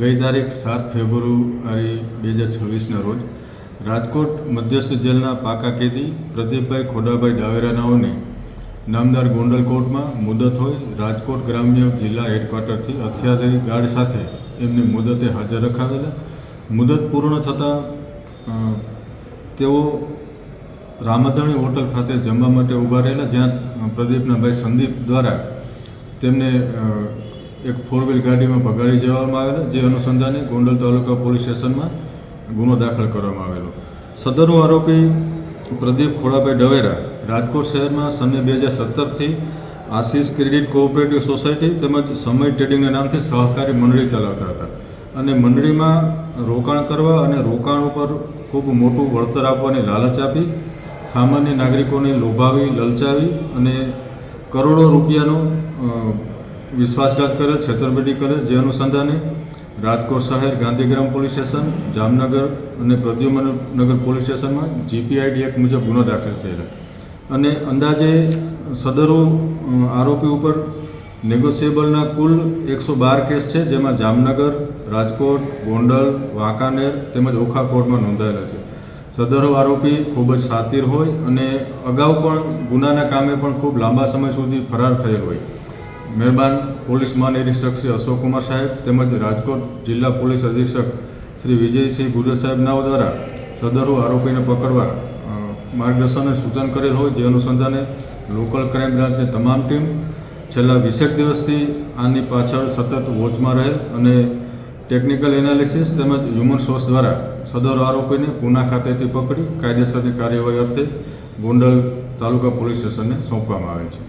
ગઈ તારીખ 7 ફેબ્રુઆરી 2026ના રોજ રાજકોટ મધ્યસ્થ જેલના પાકા કેદી પ્રદીપભાઈ ખોડાભાઈ ડાવેરાનાઓને નામદાર ગોંડલ કોર્ટમાં મુદત હોય રાજકોટ ગ્રામ્ય જિલ્લા હેડક્વાર્ટરથી હથિયારધારી ગાર્ડ સાથે એમની મુદતે હાજર રખાવેલા. મુદત પૂર્ણ થતાં તેઓ રામાધણી હોટલ ખાતે જમવા માટે ઊભા રહેલા, જ્યાં પ્રદીપના ભાઈ સંદીપ દ્વારા તેમને એક 4 વ્હીલ ગાડીમાં ભગાડી જવામાં આવેલા, જે અનુસંધાને ગોંડલ તાલુકા પોલીસ સ્ટેશનમાં ગુનો દાખલ કરવામાં આવેલો. સદરનો આરોપી પ્રદીપ ખોડાભાઈ ડાવેરા રાજકોટ શહેરમાં સન 2017થી આશીષ ક્રેડિટ કોઓપરેટિવ સોસાયટી તેમજ સમય ટ્રેડિંગના નામથી સહકારી મંડળી ચલાવતા હતા અને મંડળીમાં રોકાણ કરવા અને રોકાણ ઉપર ખૂબ મોટું વળતર આપવાની લાલચ આપી સામાન્ય નાગરિકોને લોભાવી લલચાવી અને કરોડો રૂપિયાનો વિશ્વાસઘાત કરેલ, છેતરપિંડી કરેલ, જે અનુસંધાને રાજકોટ શહેર ગાંધીગ્રામ પોલીસ સ્ટેશન, જામનગર અને પ્રદ્યુમનનગર પોલીસ સ્ટેશનમાં GPID એક્ટ મુજબ ગુનો દાખલ થયેલા અને અંદાજે સદરો આરોપી ઉપર નેગોશિયેબલના કુલ 112 કેસ છે, જેમાં જામનગર, રાજકોટ, ગોંડલ, વાંકાનેર તેમજ ઓખા કોર્ટમાં નોંધાયેલા છે. સદરો આરોપી ખૂબ જ શાતિર હોય અને અગાઉ પણ ગુનાના કામે પણ ખૂબ લાંબા સમય સુધી ફરાર થયેલ હોય. મહેરબાન પોલીસ મહાનિરીક્ષક શ્રી અશોક કુમાર સાહેબ તેમજ રાજકોટ જિલ્લા પોલીસ અધિક્ષક શ્રી વિજયસિંહ ગુર્જર સાહેબનાઓ દ્વારા સદરો આરોપીને પકડવા માર્ગદર્શન અને સૂચન કરેલ હોય, જે અનુસંધાને લોકલ ક્રાઇમ બ્રાન્ચની તમામ ટીમ છેલ્લા 20 દિવસથી આની પાછળ સતત વોચમાં રહેલ અને ટેકનિકલ એનાલિસિસ તેમજ હ્યુમન સોર્સ દ્વારા સદરો આરોપીને પૂના ખાતેથી પકડી કાયદેસરની કાર્યવાહી અર્થે ગોંડલ તાલુકા પોલીસ સ્ટેશનને સોંપવામાં આવે છે.